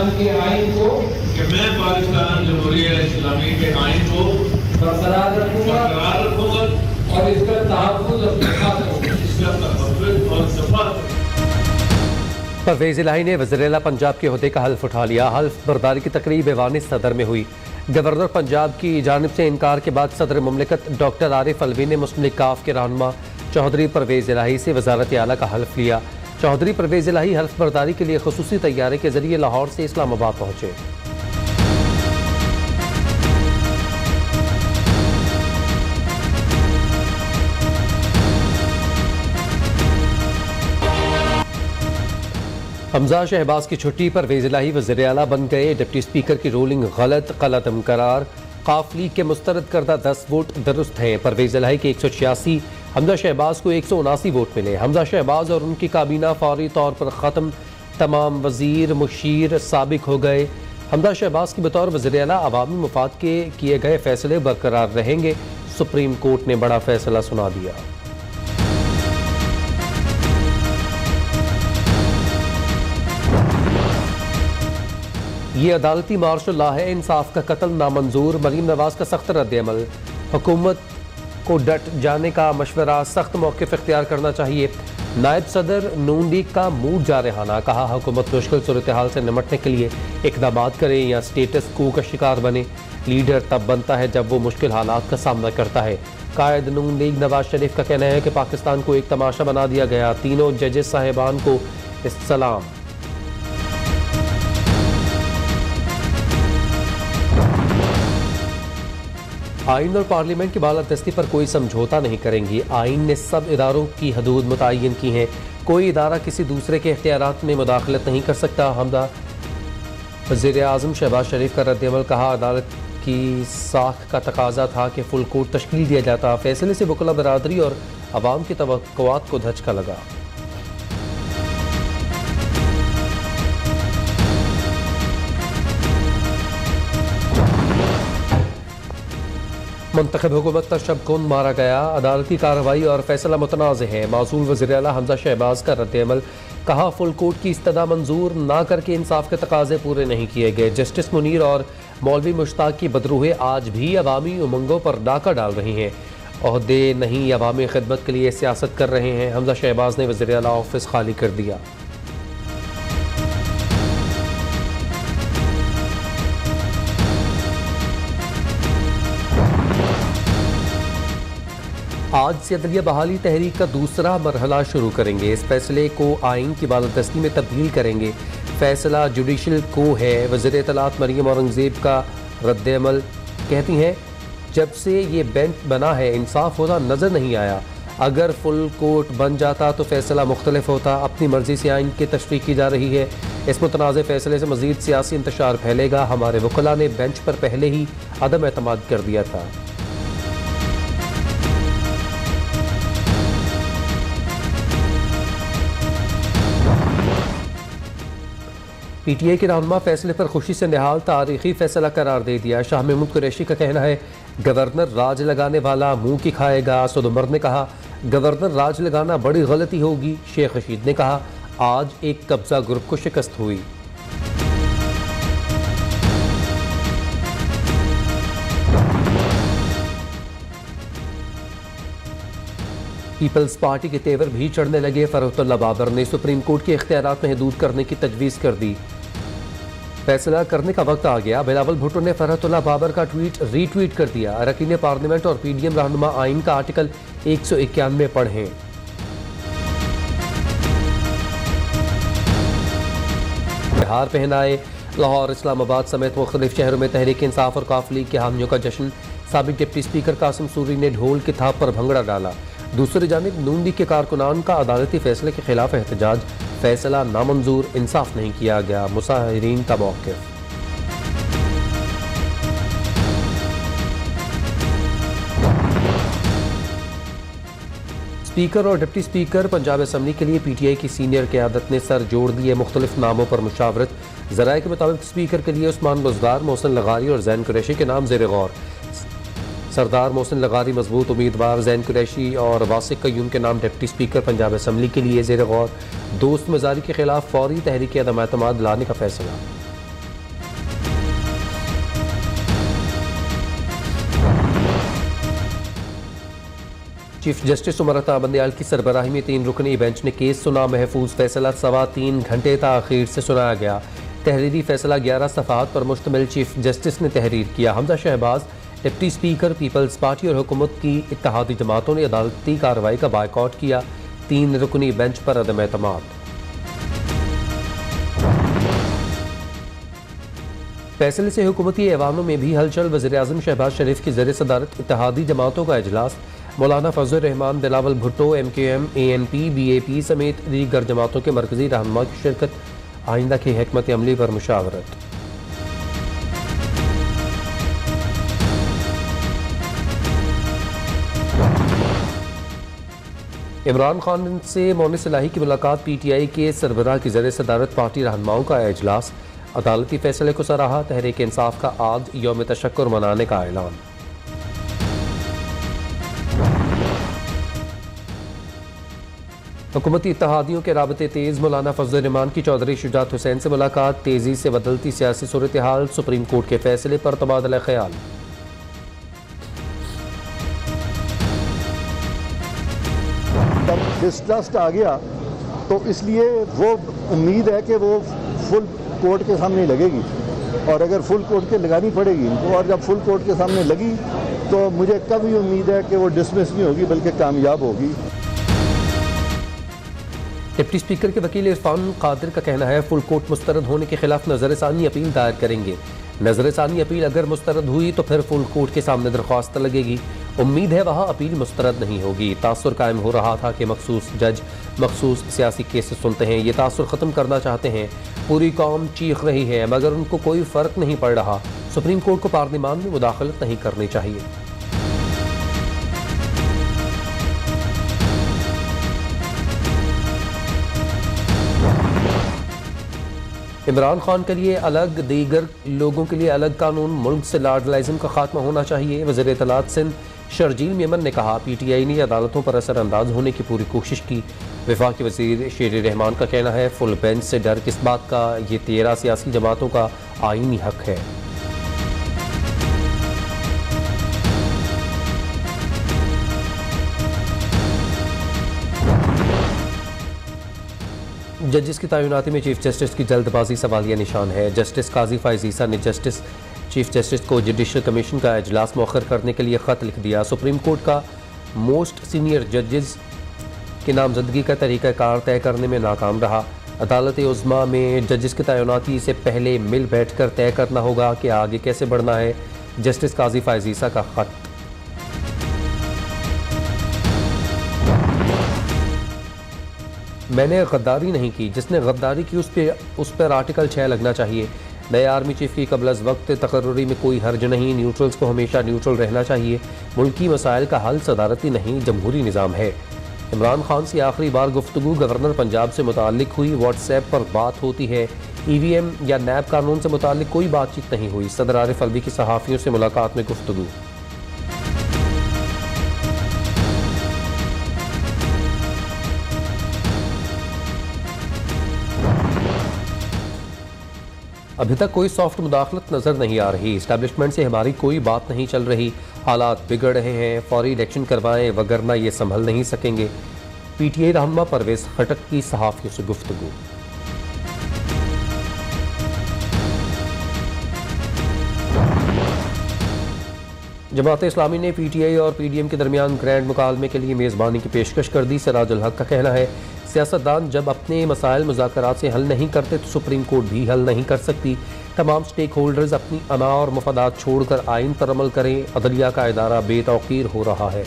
पाकिस्तान के आइन को कि मैं पाकिस्तान जमहूरिया इस्लामी के आइन को बरकरार रखूंगा और इसका तहफ़्फ़ुज़ और दफ़ा परवेज़ इलाही ने वज़ीर-ए-आला पंजाब के ओहदे का हल्फ उठा लिया। हल्फ बर्दारी की तकरीब ऐवान सदर में हुई। गवर्नर पंजाब की जानिब से इनकार के बाद सदर मुमलिकत डॉक्टर आरिफ अलवी ने मुस्लिम लीग काफ के रहनुमा चौधरी परवेज़ इलाही से वज़ारत आला का हल्फ लिया। चौधरी परवेज़ इलाही हल्फ बर्दारी के लिए खुसूसी तैयारी के जरिए लाहौर से इस्लामाबाद पहुँचे। हमजा शहबाज की छुट्टी पर परवेज़ इलाही वज़ीर आला बन गए। डिप्टी स्पीकर की रूलिंग गलत कलअदम करार। काफ लीग के मुस्तरद करदा 10 वोट दुरुस्त हैं। परवेज़ इलाही के 186, हमजा शहबाज को 179 वोट मिले। हमजा शहबाज और उनकी काबीना फौरी तौर पर ख़त्म। तमाम वज़ीर मुशीर साबिक हो गए। हमजा शहबाज की बतौर वज़ीर आला अवामी मुफाद के किए गए फैसले बरकरार रहेंगे। सुप्रीम कोर्ट ने बड़ा फैसला सुना दिया। ये अदालती मार्शल लॉ है, इंसाफ का कत्ल नामंजूर। मरीम नवाज का सख्त रद्द-ए-अमल। हुकूमत को डट जाने का मशवरा, सख्त मौक़िफ़ इख्तियार करना चाहिए। नायब सदर नून लीग का मूड जारहाना, कहा हुकूमत मुश्किल सूरत हाल से निमटने के लिए इक़दाम करे या स्टेटस को का शिकार बने। लीडर तब बनता है जब वो मुश्किल हालात का सामना करता है। कायद नून लीग नवाज शरीफ का कहना है कि पाकिस्तान को एक तमाशा बना दिया गया। तीनों जजेस साहिबान को सलाम। आइन और पार्लियामेंट की बालादस्ती पर कोई समझौता नहीं करेंगी। आइन ने सब इदारों की हदूद मुतय्यन की हैं। कोई इदारा किसी दूसरे के इख्तियारात में मुदाखलत नहीं कर सकता। हमदा वज़ीर आज़म शहबाज शरीफ का रद्द-ए-अमल, कहा अदालत की साख का तकाजा था कि फुल कोर्ट तश्कील दिया जाता। फैसले से वकला बरादरी और अवाम की तवक्कुआत को धचका लगा। मुंतखब हुकूमत का शब कौन मारा गया। अदालती कार्रवाई और फैसला मुतनाज़ है। मासूल वज़ीर आला हमजा शहबाज का रद्द-ए-अमल, कहा फुल कोर्ट की इस्तदा मंजूर ना करके इंसाफ के तकाजे पूरे नहीं किए गए। जस्टिस मुनीर और मौलवी मुश्ताक की बदरूहें आज भी अवामी उमंगों पर डाका डाल रही हैं। ओहदे नहीं अवामी खिदमत के लिए सियासत कर रहे हैं। हमजा शहबाज ने वज़ीर आला ऑफिस खाली कर दिया। आज से अदलिया बहाली तहरीक का दूसरा मरहला शुरू करेंगे। इस फैसले को आइन की बालादस्ती में तब्दील करेंगे। फैसला जुडिशल को है। वज़ीर इत्तलात मरियम औरंगज़ेब का रद्द-ए-अमल, कहती हैं जब से ये बेंच बना है इंसाफ होता नज़र नहीं आया। अगर फुल कोर्ट बन जाता तो फैसला मुख्तलिफ होता। अपनी मर्जी से आइन की तशरीह की जा रही है। इस मुतनाज़ फैसले से मज़ीद सियासी इंतशार फैलेगा। हमारे वकला ने बेंच पर पहले ही अदम एतमाद कर दिया था। पीटीआई के रहनुमा फैसले पर खुशी से निहाल तारीखी फैसला करार दे दिया। शाह महमूद कुरैशी का कहना है गवर्नर राज लगाने वाला मुंह की खाएगा। असद उमर ने कहा गवर्नर राज लगाना बड़ी गलती होगी। शेख रशीद ने कहा आज एक कब्जा ग्रुप को शिकस्त हुई। पीपल्स पार्टी के तेवर भी चढ़ने लगे। फरहतुल्लाह बाबर ने सुप्रीम कोर्ट के इख्तियारात महदूद करने की तजवीज़ कर दी। फैसला करने का वक्त आ गया। बिलावल भुट्टो ने फरहतुल्लाह बाबर का ट्वीट रीट्वीट कर दिया। अरकान पार्लियामेंट और पीडीएम रहनुमा आइन का आर्टिकल 191 पढ़ें। बिहार पहनाए। लाहौर, इस्लामाबाद समेत मुख्तलिफ शहरों में तहरीक इंसाफ और काफ लीग के हामियों का जश्न। साबिक डिप्टी स्पीकर कासिम सूरी ने ढोल की थाप पर भंगड़ा डाला। दूसरी जानिब नून लीग के कारकुनान का अदालती फैसले के खिलाफ एहतजाज। फैसला नामंजूर, इंसाफ नहीं किया गया। मुसाहिरीन का मौक़िफ़। स्पीकर और डिप्टी स्पीकर पंजाब असम्बली के लिए पीटीआई की सीनियर क़यादत ने सर जोड़ दिए। मुख्तलिफ नामों पर मुशावरत। ज़राए के मुताबिक स्पीकर के लिए उस्मान बुज़दार, मोहसिन लगारी और जैन कुरैशी के नाम ज़ेर गौर। सरदार मोहसिन लगारी मजबूत उम्मीदवार, जैन कुरैशी और वासिक कयूम के नाम डिप्टी स्पीकर पंजाब असम्बली के लिए ज़ेर गौर। दोस्त मजारी के खिलाफ फौरी तहरीक अदम एतमाद लाने का फैसला। चीफ जस्टिस उमर अता बंदयाल की सरबराही में 3 रुकनी बेंच ने केस सुना। महफूज फैसला 3.25 घंटे ताख़ीर से सुनाया गया। तहरीरी फैसला 11 सफ़हात पर मुश्तमिल चीफ जस्टिस ने तहरीर किया। हमजा शहबाज, डिप्टी स्पीकर, पीपल्स पार्टी और हुकूमत की इत्तेहादी जमातों ने अदालती कार्रवाई का बायकॉट किया। 3 रुकनी बेंच पर अदम एतमाद। फैसले से हुकूमती ऐवानों में भी हलचल। वज़ीर-ए-आज़म शहबाज शरीफ की ज़ेर सदारत इत्तेहादी जमातों का इजलास। मौलाना फजल Rahman, Bilawal Bhutto, MQM, ANP, BAP समेत दीगर जमातों के मरकजी रहनुमा की शिरकत। आइंदा की हिकमत अमली पर मुशावरत। इमरान खान से मोनिस इलाही की मुलाकात। PTI के सरबराह की ज़ेर सदारत पार्टी रहनुमाओं का इजलास। अदालती फैसले को सराहा। तहरीक इंसाफ का आज यौम तशक्कुर मनाने का ऐलान। हुकूमती इत्तेहादियों के राबते तेज़। मौलाना फजल रहमान की चौधरी शुजात हुसैन से मुलाकात। तेज़ी से बदलती सियासी सूरत हाल। सुप्रीम कोर्ट के फैसले पर तबादला ख्याल। तब डिस्ट्रस्ट आ गया तो इसलिए वो उम्मीद है कि वो फुल कोर्ट के सामने लगेगी, और अगर फुल कोर्ट के लगानी पड़ेगी इनको, और जब फुल कोर्ट के सामने लगी तो मुझे कभी उम्मीद है कि वो डिसमिस नहीं होगी बल्कि कामयाब होगी। डिप्टी स्पीकर के वकील इरफान कादिर का कहना है फुल कोर्ट मुस्तरद होने के खिलाफ नजरसानी अपील दायर करेंगे। नजरसानी अपील अगर मुस्तरद हुई तो फिर फुल कोर्ट के सामने दरख्वास्त लगेगी। उम्मीद है वहाँ अपील मुस्तरद नहीं होगी। तासुर कायम हो रहा था कि मखसूस जज मखसूस सियासी केसेस सुनते हैं। ये तासुर ख़त्म करना चाहते हैं। पूरी कौम चीख रही है मगर उनको कोई फ़र्क नहीं पड़ रहा। सुप्रीम कोर्ट को पार्लिमान में मुदाखलत नहीं करनी चाहिए। इमरान खान के लिए अलग, दीगर लोगों के लिए अलग कानून। मुल्क से लार्डलाइज्म का खात्मा होना चाहिए। वज़ीर इत्तलात सिंध शर्जील मेमन ने कहा PTI ने अदालतों पर असरअंदाज होने की पूरी कोशिश की। वफाकी वज़ीर शेर रहमान का कहना है फुल बेंच से डर किस बात का, ये 13 सियासी जमातों का आईनी हक है। जजिस की तैनाती में चीफ जस्टिस की जल्दबाजी सवालिया निशान है। जस्टिस काजी फ़ाइज़ ईसा ने चीफ जस्टिस को जुडिशल कमीशन का इजलास मौखर करने के लिए ख़त लिख दिया। सुप्रीम कोर्ट का मोस्ट सीनियर जजेस की नामजदगी का तरीक़ाकार तय करने में नाकाम रहा। अदालत उज़्मा में जजिस की तैनाती से पहले मिल बैठ कर तय करना होगा कि आगे कैसे बढ़ना है। जस्टिस काजी फ़ाइज़ ईसा का ख़त। मैंने गद्दारी नहीं की, जिसने गद्दारी की उस पर आर्टिकल 6 लगना चाहिए। नए आर्मी चीफ की कबल अज़ वक्त तकर्रुरी में कोई हर्ज नहीं। न्यूट्रल्स को हमेशा न्यूट्रल रहना चाहिए। मुल्की मसाइल का हल सदारती नहीं जमहूरी निज़ाम है। इमरान खान से आखिरी बार गुफ्तगू गवर्नर पंजाब से मुताल्लिक हुई। व्हाट्सएप पर बात होती है। EVM या नैब कानून से मुताल्लिक कोई बातचीत नहीं हुई। सदर आरिफ अलवी की सहाफ़ियों से मुलाकात में गुफ्तगू। अभी तक कोई सॉफ्ट मुदाखलत नज़र नहीं आ रही। इस्टेब्लिशमेंट से हमारी कोई बात नहीं चल रही। हालात बिगड़ रहे हैं। फौरी इलेक्शन करवाएं वगरना ये संभल नहीं सकेंगे। PTI रहनुमा परवेज़ खटक की सहाफ़ियों से गुफ्तगू। जमात इस्लामी ने PTI और PDM के दरमियान ग्रैंड मुकालमे के लिए मेज़बानी की पेशकश कर दी। सिराजुल हक का कहना है सियासतदान जब अपने मसाइल मुज़ाकरात से हल नहीं करते तो सुप्रीम कोर्ट भी हल नहीं कर सकती। तमाम स्टेक होल्डर्स अपनी अना और मफादात छोड़कर आइन पर अमल करें। अदलिया का इदारा बेतौकीर हो रहा है।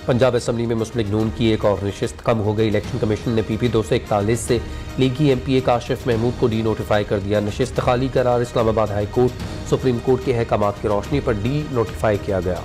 पंजाब असम्बली में मुस्लिम नून की एक और नशिस्त कम हो गई। इलेक्शन कमीशन ने PP 241 से लीगी MPA काशिफ महमूद को डी नोटिफाई कर दिया। नशिस्त खाली करार Islamabad high court supreme court के अहकामात की रोशनी पर डी नोटिफाई किया गया।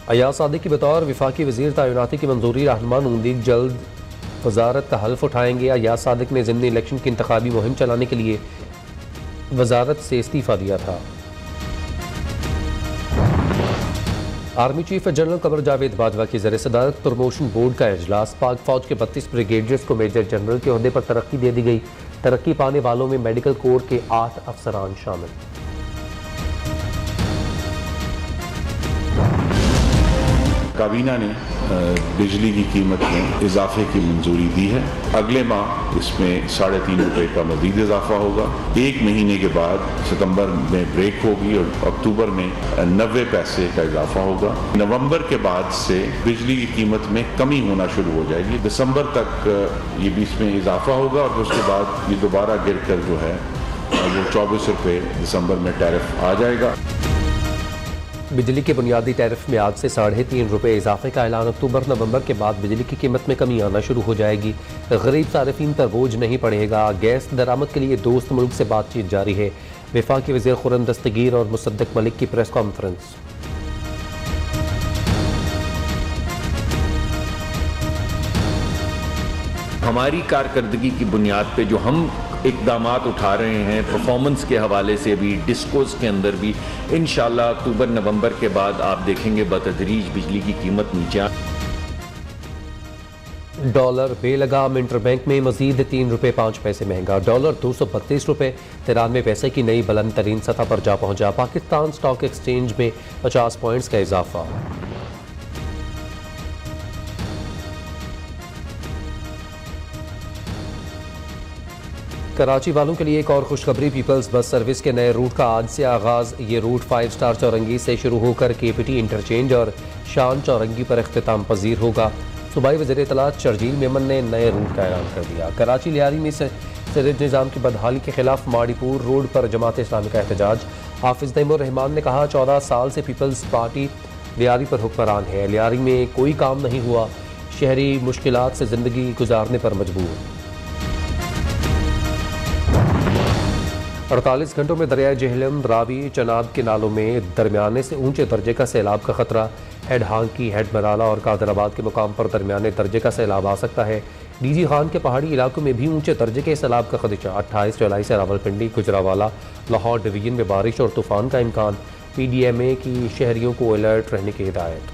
अयाज सादिक की बतौर वफाकी वज़ीर तैनाती की मंजूरी। रहनुमा नून लीग जल्द वजारत का हल्फ उठाएंगे। अयाज सादिक ने ज़िमनी इलेक्शन की इंतखाबी मुहिम चलाने के लिए वजारत से इस्तीफ़ा दिया था। Army chief general Qamar Javed Bajwa की ज़रिए सदारत प्रमोशन बोर्ड का इजलास। पाक फौज के 32 ब्रिगेडियर्स को मेजर जनरल के ओहदे पर तरक्की दे दी गई। तरक्की पाने वालों में मेडिकल कोर के 8 अफसरान शामिल। काबीना ने बिजली की कीमत में इजाफे की मंजूरी दी है। अगले माह इसमें ₹3.5 का मजीद इजाफा होगा। 1 महीने के बाद सितंबर में ब्रेक होगी और अक्टूबर में 90 पैसे का इजाफा होगा। नवंबर के बाद से बिजली की कीमत में कमी होना शुरू हो जाएगी। दिसंबर तक ये बीच में इजाफा होगा और उसके बाद ये दोबारा गिर कर जो है वो ₹24 दिसंबर में टैरिफ आ जाएगा। बिजली के बुनियादी टैरिफ में आज से ₹3.5 इजाफे का ऐलान। अक्टूबर नवंबर के बाद बिजली की कीमत में कमी आना शुरू हो जाएगी। गरीब सारिफीन पर बोझ नहीं पड़ेगा। गैस दरामद के लिए दोस्त मुल्क से बातचीत जारी है। वफाकी वज़ीर खुर्रम दस्तगीर और मुसद्दक मलिक की प्रेस कॉन्फ्रेंस। हमारी कारकर्दगी की बुनियाद पे जो हम इक़दामात उठा रहे हैं परफॉर्मेंस के हवाले से भी, डिस्कोस के अंदर भी, इंशाल्लाह अक्टूबर नवंबर के बाद आप देखेंगे बतदरीज बिजली की कीमत नीचे डॉलर बेलगाम इंटरबैंक में मजीद ₹3.05 महंगा। डॉलर ₹232.93 की नई बुलंद तरीन सतह पर जा पहुंचा। पाकिस्तान स्टॉक एक्सचेंज में 50 पॉइंट्स का इजाफा। कराची वालों के लिए एक और खुशखबरी। पीपल्स बस सर्विस के नए रूट का आज से आगाज़। ये रूट 5 स्टार चौरंगी से शुरू होकर KPT इंटरचेंज और शान चौरंगी पर इख्तिताम पजीर होगा। सूबाई वज़ीर इत्तलात शर्जील मेमन ने नए रूट का ऐलान कर दिया। कराची लियारी में सिरज निज़ाम की बदहाली के खिलाफ माड़ीपुर रोड पर जमात इस्लामी का एहतजाज। हाफिज नईमुर रहमान ने कहा 14 साल से पीपल्स पार्टी लियारी पर हुक्मरान है। लियारी में कोई काम नहीं हुआ। शहरी मुश्किलात से ज़िंदगी गुजारने पर मजबूर। 48 घंटों में दरियाए जेहलम, रावी, चनाब के नालों में दरमियाने से ऊंचे दर्जे का सैलाब का खतरा। हेड हांकी, हेड मराला और कादराबाद के मुकाम पर दरमियाने दर्जे का सैलाब आ सकता है। DG खान के पहाड़ी इलाकों में भी ऊंचे दर्जे के सैलाब का खदशा। 28 जुलाई से रावलपिंडी, गुजरावाला, लाहौर डिवीजन में बारिश और तूफान का इम्कान। PDMA की शहरियों को अलर्ट रहने की हिदायत।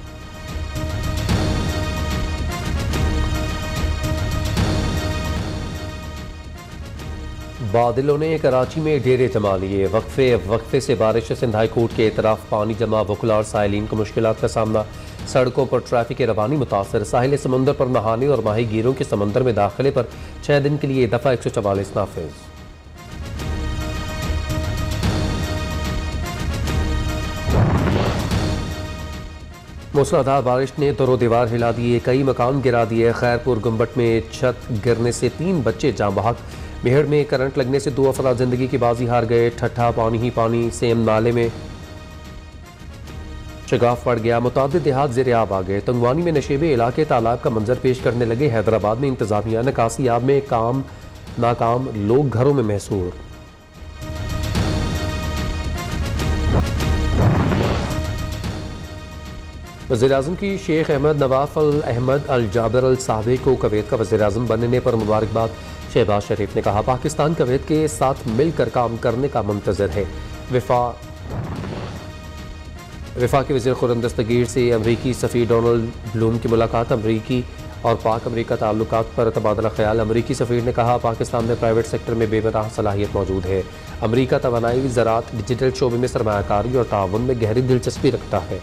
बादलों ने कराची में डेरे जमा लिए। वक्फे से बारिश। सिंध हाई कोर्ट के एतराफ पानी जमा। वकुला और साइलिन को मुश्किलात का सामना। सड़कों पर ट्रैफिक की रवानी मुतासर। साहिल समंदर पर नहाने और माही गिरों के समंदर में दाखिले पर 6 दिन के लिए दफ़ा 144 नाफिज। मूसलाधार बारिश ने दरो दीवार हिला दिए। कई मकान गिरा दिए। खैरपुर गुम्बट में छत गिरने से 3 बच्चे जाँ बहक। मेहड़ में करंट लगने से 2 अफराद जिंदगी की बाजी हार गए। ठट्ठा पानी ही पानी। सेम नाले में शगाफ पड़ गया। मुतादिद देहात ज़ेर-ए-आब आ गए। तंगवानी में नशेबे इलाके तालाब का मंजर पेश करने लगे। हैदराबाद में इंतजामिया निकासी आब में नाकाम। लोग घरों में महसूर। वज़ीर-ए-आज़म की शेख अहमद नवाफ अल अहमद अल जाबर अल साहबे को कुवैत का वज़ीर-ए-आज़म बनने पर मुबारकबाद। शहबाज शरीफ ने कहा पाकिस्तान कुवैत के साथ मिलकर काम करने का मुंतज़र है। वफाकी वज़ीर खुर्रम दस्तगीर से अमरीकी सफ़ीर डोनाल्ड ब्लूम की मुलाकात। अमरीकी और पाक अमरीका ताल्लुकात पर तबादला ख्याल। अमरीकी सफ़ीर ने कहा पाकिस्तान में प्राइवेट सेक्टर में बेपनाह सलाहियत मौजूद है। अमरीका तवानाई, ज़राअत, डिजिटल शोबे में सरमायाकारी और ताउन में गहरी दिलचस्पी रखता है।